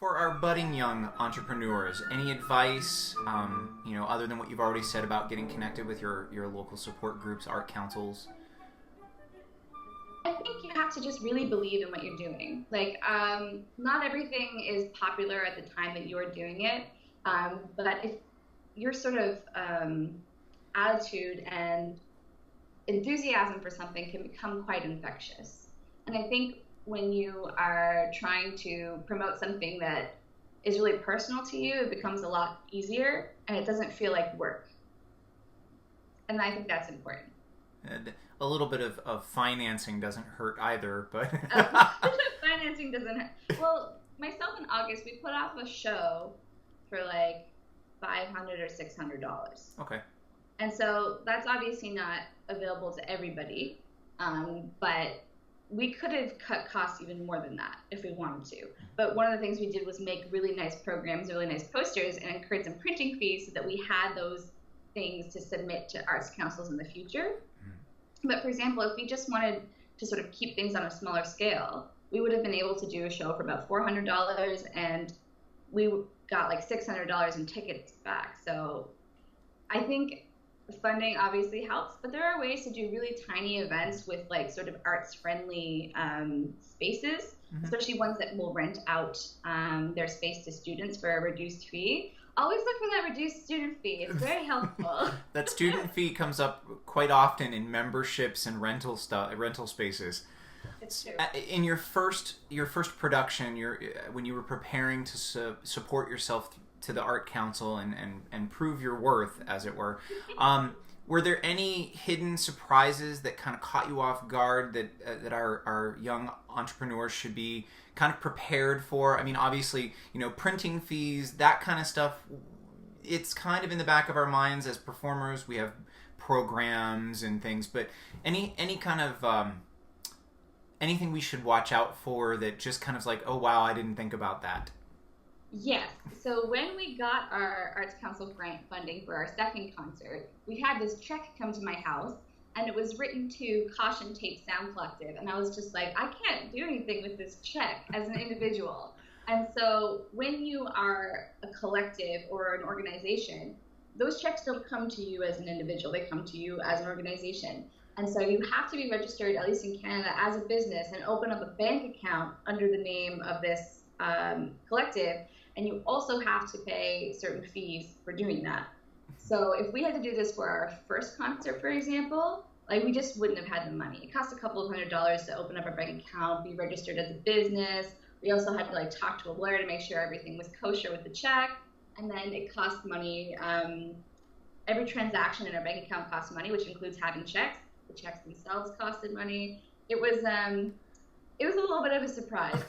For our budding young entrepreneurs, any advice, other than what you've already said about getting connected with your local support groups, art councils? I think you have to just really believe in what you're doing. Not everything is popular at the time that you're doing it, but if your sort of attitude and enthusiasm for something can become quite infectious. And I think when you are trying to promote something that is really personal to you, it becomes a lot easier and it doesn't feel like work. And I think that's important. And a little bit of financing doesn't hurt either, but... Financing doesn't hurt. Well, myself and August, we put off a show for like $500 or $600. Okay. And so that's obviously not available to everybody, but we could have cut costs even more than that if we wanted to. But one of the things we did was make really nice programs, really nice posters, and incurred some printing fees so that we had those things to submit to arts councils in the future. But for example, if we just wanted to sort of keep things on a smaller scale, we would have been able to do a show for about $400, and we got like $600 in tickets back. So I think funding obviously helps, but there are ways to do really tiny events with like sort of arts friendly spaces, especially ones that will rent out their space to students for a reduced fee. Always look for that reduced student fee. It's very helpful. That student fee comes up quite often in memberships and rental spaces. It's true. In your first production, when you were preparing to support yourself to the Art Council and prove your worth, as it were there any hidden surprises that kind of caught you off guard that our young entrepreneurs should be kind of prepared for? I mean, obviously, printing fees, that kind of stuff, it's kind of in the back of our minds as performers. We have programs and things, but any kind of anything we should watch out for that just kind of like, oh wow, I didn't think about that? Yes. So when we got our Arts Council grant funding for our second concert, we had this check come to my house, and it was written to Caution Tape Sound Collective. And I was just like, I can't do anything with this check as an individual. And so when you are a collective or an organization, those checks don't come to you as an individual. They come to you as an organization. And so you have to be registered, at least in Canada, as a business and open up a bank account under the name of this collective. And you also have to pay certain fees for doing that. So if we had to do this for our first concert, for example, like we just wouldn't have had the money. It cost a couple of $100s to open up a bank account, be registered as a business. We also had to like talk to a lawyer to make sure everything was kosher with the check. And then it cost money. Every transaction in our bank account costs money, which includes having checks. The checks themselves costed money. It was a little bit of a surprise.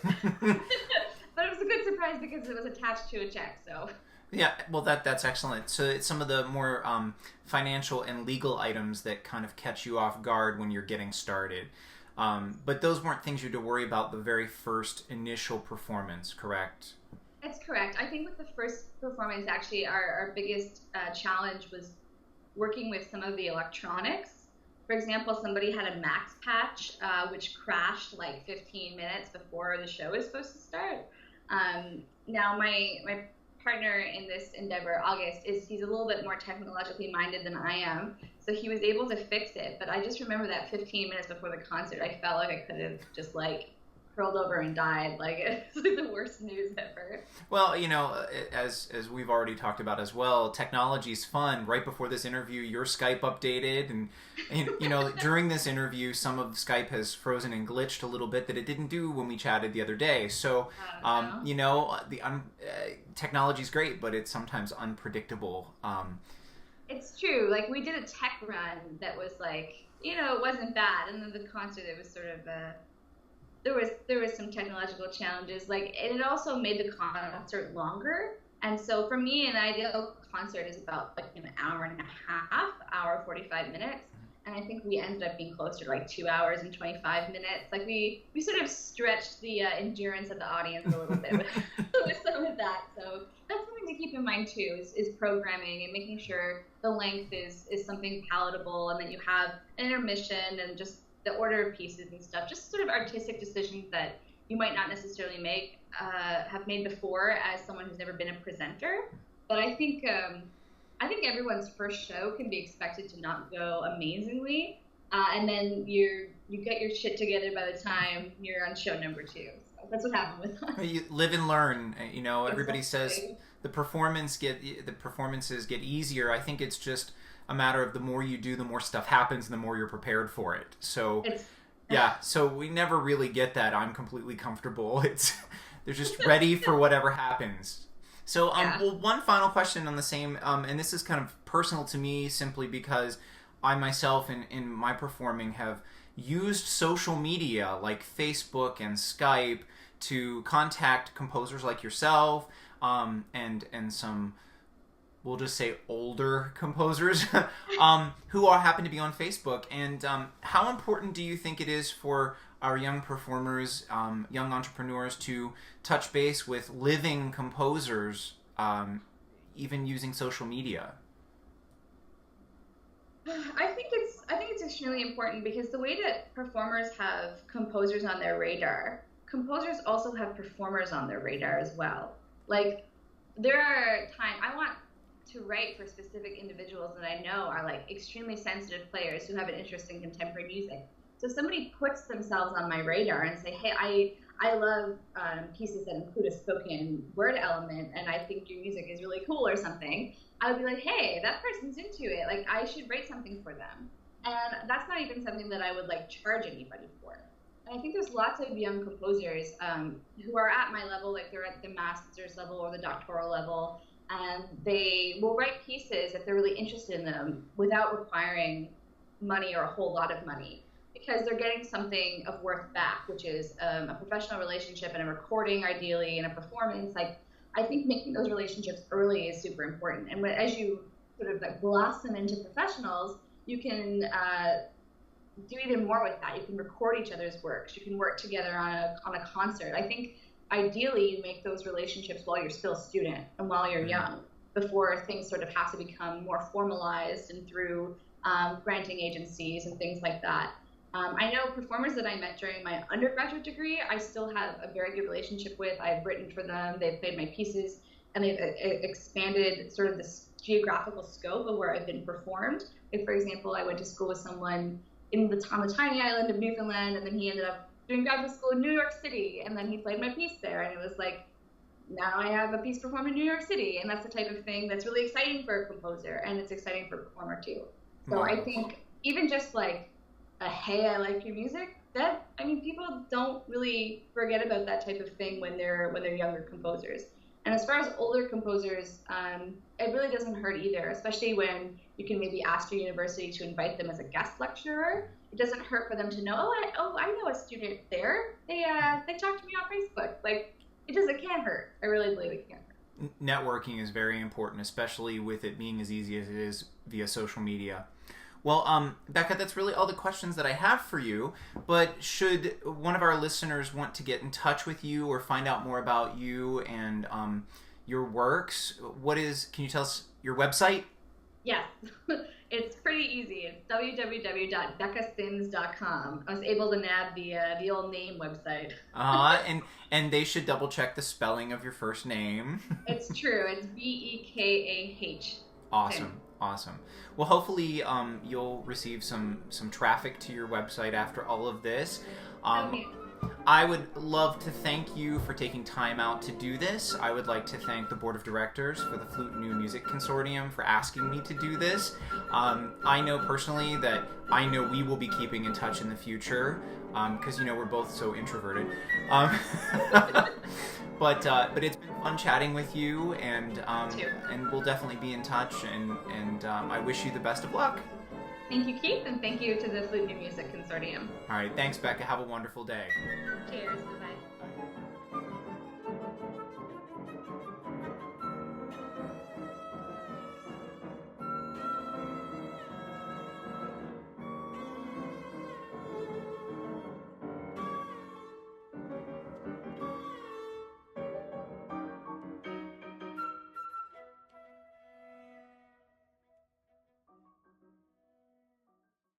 But it was a good surprise because it was attached to a check, so. Yeah, well, that's excellent. So it's some of the more financial and legal items that kind of catch you off guard when you're getting started. But those weren't things you had to worry about the very first initial performance, correct? That's correct. I think with the first performance, actually, our biggest challenge was working with some of the electronics. For example, somebody had a Max patch, which crashed like 15 minutes before the show was supposed to start. Now, my partner in this endeavor, August, he's a little bit more technologically minded than I am, so he was able to fix it. But I just remember that 15 minutes before the concert, I felt like I could have just like curled over and died. Like, it's like the worst news ever. Well, as we've already talked about as well, technology's fun. Right before this interview, your Skype updated, and during this interview, some of Skype has frozen and glitched a little bit that it didn't do when we chatted the other day. So, technology's great, but it's sometimes unpredictable. It's true. Like, we did a tech run that was like, it wasn't bad, and then the concert, it was sort of there was some technological challenges, and it also made the concert longer. And so for me, an ideal concert is about like an hour and a half, hour 45 minutes. And I think we ended up being closer to like 2 hours and 25 minutes. Like we sort of stretched the endurance of the audience a little bit with some of that. So that's something to keep in mind too, is programming and making sure the length is something palatable, and that you have an intermission and just the order of pieces and stuff, just sort of artistic decisions that you might not necessarily have made before as someone who's never been a presenter. But I think everyone's first show can be expected to not go amazingly, and then you get your shit together by the time you're on show number 2. So that's what happened with us. You live and learn. You know, everybody Exactly. says the performances get easier. I think it's just a matter of the more you do, the more stuff happens, and the more you're prepared for it. So yeah, so we never really get that. I'm completely comfortable. They're just ready for whatever happens. So, well, one final question on the same, and this is kind of personal to me simply because I myself in my performing have used social media like Facebook and Skype to contact composers like yourself, and some, we'll just say older composers, who happen to be on Facebook. And how important do you think it is for our young performers, young entrepreneurs to touch base with living composers, even using social media? I think it's extremely important because the way that performers have composers on their radar, composers also have performers on their radar as well. Like, there are times I want to write for specific individuals that I know are like extremely sensitive players who have an interest in contemporary music. So if somebody puts themselves on my radar and say, hey, I love pieces that include a spoken word element, and I think your music is really cool or something, I would be like, hey, that person's into it. Like, I should write something for them. And that's not even something that I would like charge anybody for. And I think there's lots of young composers who are at my level, like they're at the master's level or the doctoral level, and they will write pieces if they're really interested in them without requiring money or a whole lot of money, because they're getting something of worth back, which is a professional relationship and a recording, ideally, and a performance. Like, I think making those relationships early is super important. And as you sort of like blossom into professionals, you can do even more with that. You can record each other's works. You can work together on a concert. I think ideally you make those relationships while you're still a student and while you're young, before things sort of have to become more formalized and through granting agencies and things like that. I know performers that I met during my undergraduate degree, I still have a very good relationship with. I've written for them, they've played my pieces, and they've expanded sort of this geographical scope of where I've been performed. Like, for example, I went to school with someone on the tiny island of Newfoundland, and then he ended up doing graduate school in New York City, and then he played my piece there, and it was like, now I have a piece performed in New York City, and that's the type of thing that's really exciting for a composer, and it's exciting for a performer too. So I think even just like a hey, I like your music, people don't really forget about that type of thing when they're younger composers. And as far as older composers, it really doesn't hurt either, especially when you can maybe ask your university to invite them as a guest lecturer. It doesn't hurt for them to know, I know a student there. They talked to me on Facebook. Like, it can't hurt. I really believe it can't hurt. Networking is very important, especially with it being as easy as it is via social media. Well, Bekah, that's really all the questions that I have for you, but should one of our listeners want to get in touch with you or find out more about you and your works, can you tell us your website? Yes, it's pretty easy. It's www.bekahsims.com. I was able to nab the old name website. And they should double check the spelling of your first name. It's true. It's Bekah. Awesome. Awesome. Well, hopefully you'll receive some traffic to your website after all of this. I would love to thank you for taking time out to do this. I would like to thank the board of directors for the Flute and New Music Consortium for asking me to do this. I know personally that we will be keeping in touch in the future because we're both so introverted. But it's been fun chatting with you, and we'll definitely be in touch. And I wish you the best of luck. Thank you, Keith, and thank you to the Flute New Music Consortium. All right, thanks, Bekah. Have a wonderful day. Cheers. Bye-bye.